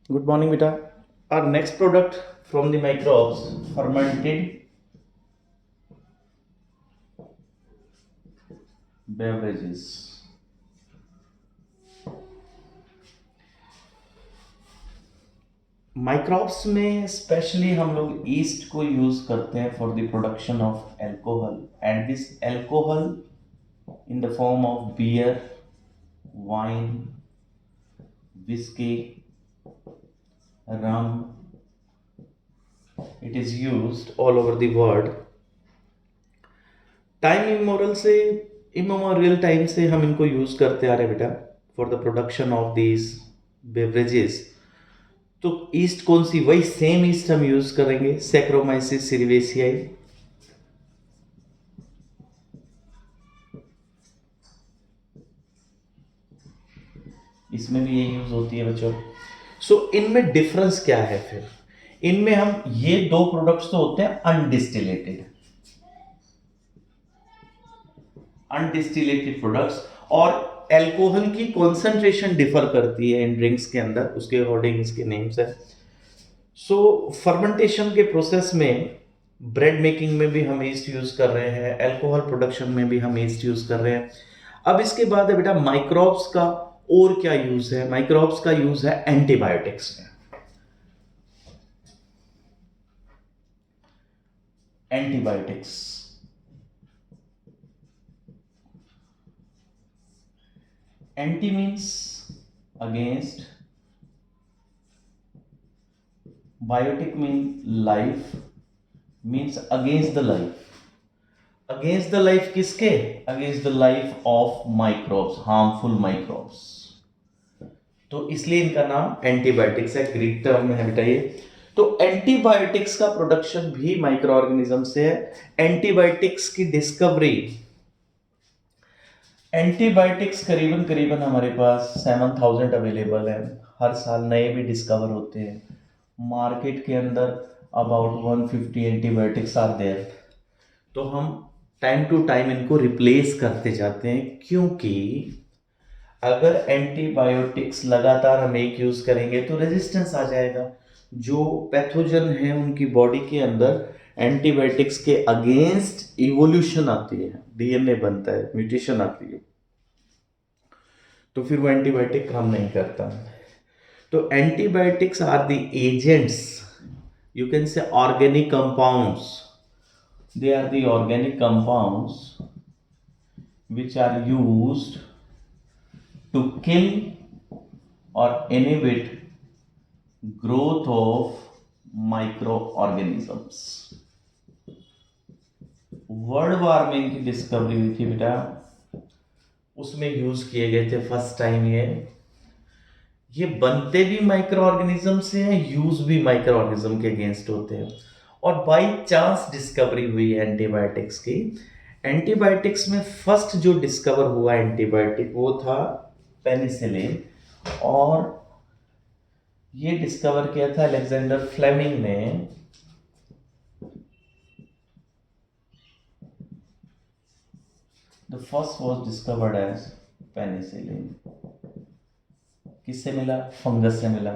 Good morning, beta. Our next product from the microbes, fermented beverages. Microbes में specially हम लोग yeast को use करते हैं for the production of alcohol and this alcohol in the form of beer, wine, whisky, rum. It is used all over the world. Time immemorial time से हम इनको use करते आ रहे हैं बेटा for the production of these beverages. तो yeast कौन सी? वही सेम ईस्ट हम यूज करेंगे, सैक्रोमाइसिस सिरिवेसियाई। इसमें भी ये यूज होती है बच्चों। सो इनमें डिफरेंस क्या है फिर? इनमें हम ये दो प्रोडक्ट्स तो होते हैं अनडिस्टिलेटेड प्रोडक्ट्स, और एल्कोहल की कॉन्सेंट्रेशन डिफर करती है इन ड्रिंक्स के अंदर, उसके अकॉर्डिंग इसके नेम्स है। सो फर्मेंटेशन के प्रोसेस में ब्रेड मेकिंग में भी हम ईस्ट यूज कर रहे हैं, एल्कोहल प्रोडक्शन में भी हम ईस्ट यूज कर रहे हैं। अब इसके बाद है बेटा माइक्रोब्स का और क्या यूज है? माइक्रोब्स का यूज है एंटीबायोटिक्स में। Antibiotics anti means against, biotic mean life, means against the life. Against the life किसके? Against the life of microbes, harmful microbes. तो इसलिए इनका नाम एंटीबायोटिक्स है, ग्रीक टर्म है बेटा ये। तो एंटीबायोटिक्स का प्रोडक्शन भी माइक्रो ऑर्गेनिज्म से है। एंटीबायोटिक्स की डिस्कवरी, एंटीबायोटिक्स करीबन करीबन हमारे पास 7000 अवेलेबल है, हर साल नए भी डिस्कवर होते हैं। मार्केट के अंदर अबाउट 150 एंटीबायोटिक्स आर देयर। तो हम टाइम टू टाइम इनको रिप्लेस करते जाते हैं, क्योंकि अगर एंटीबायोटिक्स लगातार हम एक यूज करेंगे तो रेजिस्टेंस आ जाएगा। जो पैथोजन है उनकी बॉडी के अंदर एंटीबायोटिक्स के अगेंस्ट इवोल्यूशन आती है, डीएनए बनता है, म्यूटेशन आती है, तो फिर वो एंटीबायोटिक काम नहीं करता। तो antibiotics are the agents, you can say organic compounds. They are the organic compounds which are used to kill or inhibit growth of microorganisms. World warming की डिस्कवरी हुई थी बेटा, उसमें यूज किए गए थे फर्स्ट टाइम ये बनते भी माइक्रो ऑर्गेनिज्म से हैं, यूज भी माइक्रो ऑर्गेनिज्म के अगेंस्ट होते हैं। और बाय चांस डिस्कवरी हुई है एंटीबायोटिक्स की। एंटीबायोटिक्स में फर्स्ट जो डिस्कवर हुआ एंटीबायोटिक वो था पेनिसिलिन, और ये डिस्कवर किया था अलेक्जेंडर फ्लेमिंग ने। The first was discovered as penicillin. किससे मिला? फंगस से मिला।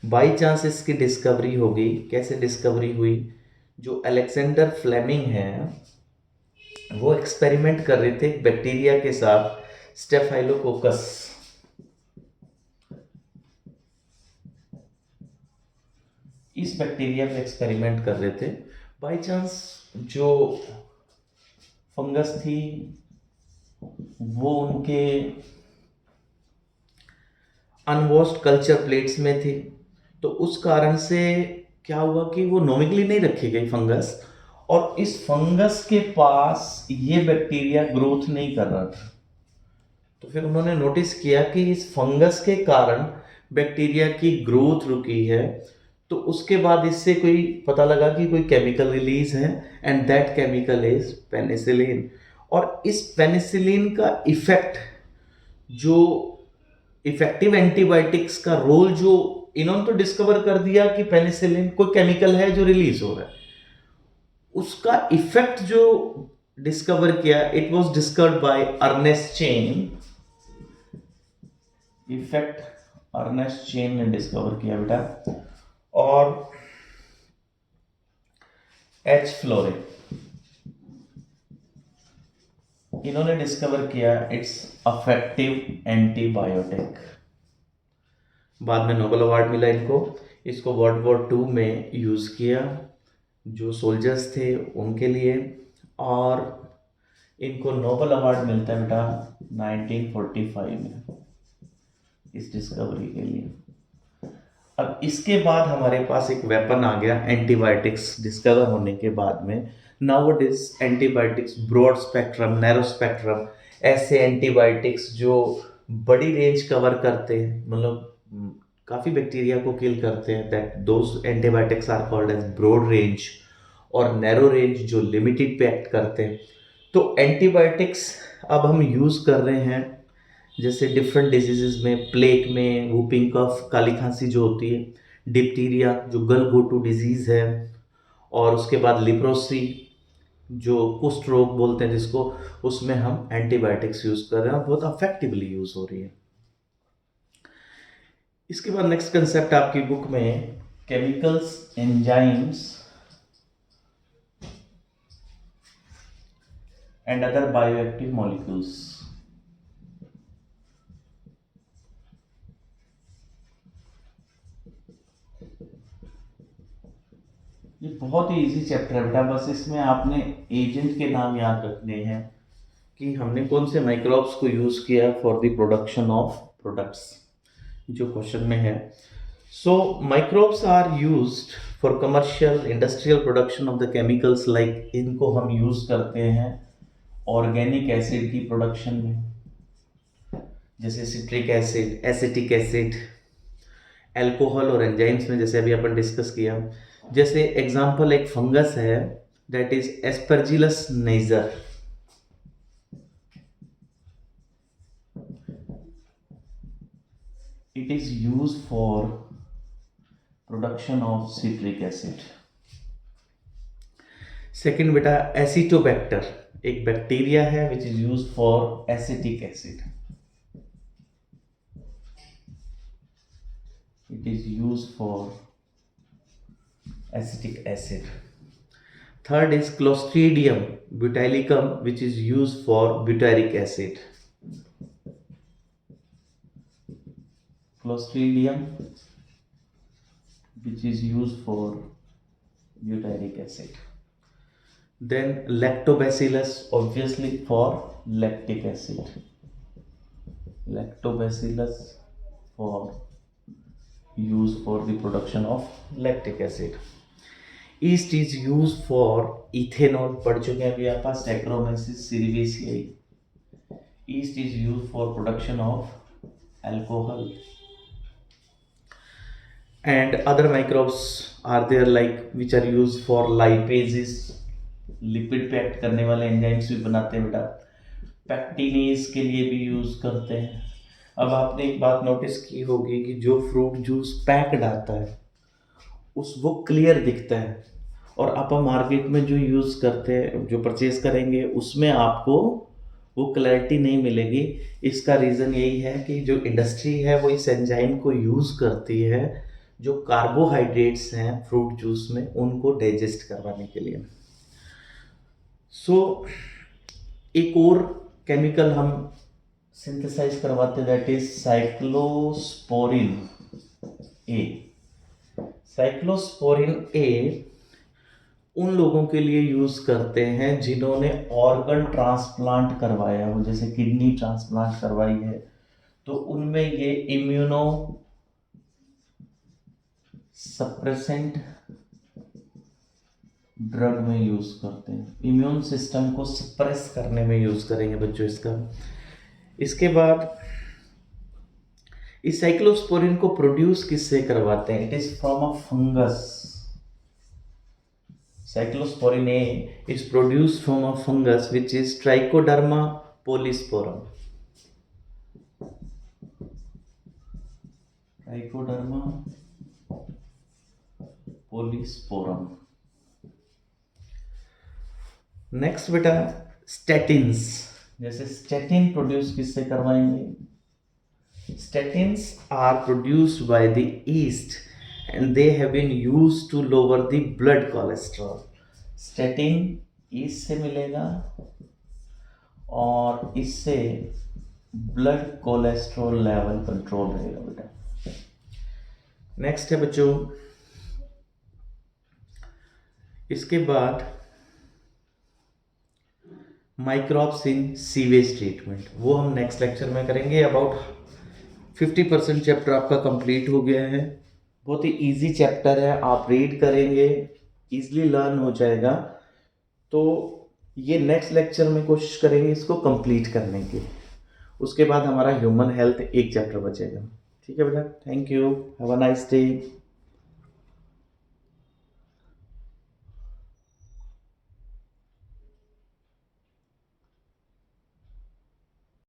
बाई चांस इसकी डिस्कवरी हो गई। कैसे डिस्कवरी हुई? जो अलेक्जेंडर फ्लेमिंग है वो एक्सपेरिमेंट कर रहे थे बैक्टीरिया के साथ, स्टेफाइलोकोकस। इस बैक्टीरिया पे एक्सपेरिमेंट कर रहे थे। बाई चांस जो फंगस थी वो उनके अनवॉश्ड कल्चर प्लेट्स में थी, तो उस कारण से क्या हुआ कि वो नॉर्मली नहीं रखी गई फंगस, और इस फंगस के पास ये बैक्टीरिया ग्रोथ नहीं कर रहा था। तो फिर उन्होंने नोटिस किया कि इस फंगस के कारण बैक्टीरिया की ग्रोथ रुकी है। तो उसके बाद इससे कोई पता लगा कि कोई केमिकल रिलीज है, and that chemical is penicillin. और इस पेनिसिलिन का इफेक्ट, जो इफेक्टिव एंटीबायोटिक्स का रोल जो इन्होंने तो डिस्कवर कर दिया कि पेनिसिलिन कोई केमिकल है जो रिलीज हो रहा है, उसका इफेक्ट जो डिस्कवर किया, it was discovered by Ernest Chain. Effect Ernest Chain ने डिस्कवर किया बेटा। और एच फ्लोरे इन्होंने डिस्कवर किया इट्स अफेक्टिव एंटीबायोटिक। बाद में नोबेल अवार्ड मिला इनको। इसको वर्ल्ड वॉर 2 में यूज़ किया जो सोल्जर्स थे उनके लिए, और इनको नोबेल अवार्ड मिलता है बेटा 1945 में इस डिस्कवरी के लिए। अब इसके बाद हमारे पास एक वेपन आ गया एंटीबायोटिक्स डिस्कवर होने के बाद में। Now it is antibiotics broad spectrum, narrow spectrum, ऐसे एंटीबायोटिक्स जो बड़ी रेंज कवर करते हैं, मतलब काफ़ी बैक्टीरिया को किल करते हैं, that those antibiotics are called as broad range, और नैरो रेंज जो लिमिटेड पे एक्ट करते हैं। तो एंटीबायोटिक्स अब हम यूज़ कर रहे हैं जैसे डिफरेंट डिजीजेज में, प्लेग में, वूपिंग कफ, काली खांसी जो होती है, डिप्टीरिया जो गलघोटू डिजीज़ है, और उसके बाद लिप्रोसी जो कुष्ठ रोग बोलते हैं जिसको, उसमें हम एंटीबायोटिक्स यूज़ कर रहे हैं और बहुत अफेक्टिवली यूज़ हो रही है। इसके बाद नेक्स्ट कंसेप्ट आपकी बुक में chemicals, enzymes and other bioactive molecules. ये बहुत ही इजी चैप्टर है बेटा, बस इसमें आपने एजेंट के नाम याद रखने हैं कि हमने कौन से माइक्रोब्स को यूज़ किया for the production of products, जो क्वेश्चन में है। So microbes are used for commercial industrial production of the chemicals, like इनको हम यूज़ करते हैं ऑर्गेनिक एसिड की प्रोडक्शन में, जैसे citric acid, acetic acid, alcohol और एंजाइम्स में, जैसे अभी अपन डिस्कस किया। जैसे एग्जांपल एक फंगस है that is Aspergillus niger. It is used for production of citric acid. Second बेटा एसिटोबैक्टर, एक बैक्टीरिया है which is used for acetic acid. It is used for acetic acid. Third is Clostridium butylicum, which is used for butyric acid. Clostridium, which is used for butyric acid. Then Lactobacillus, obviously for lactic acid. Lactobacillus for use for the production of lactic acid. Yeast is use for ethanol, पढ़ चुके हैं अभी आप, Saccharomyces cerevisiae. Yeast is use for production of alcohol. And other microbes are there like which are use for lipases, lipid पे act करने वाले enzymes भी बनाते हैं बेटा। पैक्टिनेज के लिए भी यूज करते हैं। अब आपने एक बात नोटिस की होगी कि जो फ्रूट जूस पैक्ड आता है उस वो क्लियर दिखता है, और आप मार्केट में जो यूज़ करते हैं, जो परचेज करेंगे, उसमें आपको वो क्लैरिटी नहीं मिलेगी। इसका रीज़न यही है कि जो इंडस्ट्री है वो इस एंजाइम को यूज़ करती है जो कार्बोहाइड्रेट्स हैं फ्रूट जूस में उनको डाइजेस्ट करवाने के लिए। सो एक और केमिकल हम सिंथेसाइज करवाते हैं that is cyclosporin A. Cyclosporin A उन लोगों के लिए यूज करते हैं जिन्होंने ऑर्गन ट्रांसप्लांट करवाया हो, जैसे किडनी ट्रांसप्लांट करवाई है, तो उनमें ये इम्यूनो सप्रेसेंट ड्रग में यूज करते हैं। इम्यून सिस्टम को सप्रेस करने में यूज करेंगे बच्चों इसका। इसके बाद इस साइक्लोस्पोरिन को प्रोड्यूस किससे करवाते हैं? It is from a fungus. Cyclosporin A is produced from a fungus which is trichoderma polysporum. Trichoderma polysporum. Next बेटा स्टैटिन्स, जैसे स्टैटिन प्रोड्यूस किससे करवाएंगे? Statins are produced by the yeast and they have been used to lower the blood cholesterol. Statin yeast से मिलेगा और इससे blood cholesterol level control रहेगा बेटा। नेक्स्ट है बच्चों, इसके बाद माइक्रोब्स इन सीवेज ट्रीटमेंट, वो हम नेक्स्ट लेक्चर में करेंगे। अबाउट 50% चैप्टर आपका कंप्लीट हो गया है। बहुत ही इजी चैप्टर है, आप रीड करेंगे इजीली लर्न हो जाएगा। तो ये नेक्स्ट लेक्चर में कोशिश करेंगे इसको कंप्लीट करने की। उसके बाद हमारा ह्यूमन हेल्थ एक चैप्टर बचेगा। ठीक है बेटा, thank you, have a nice day.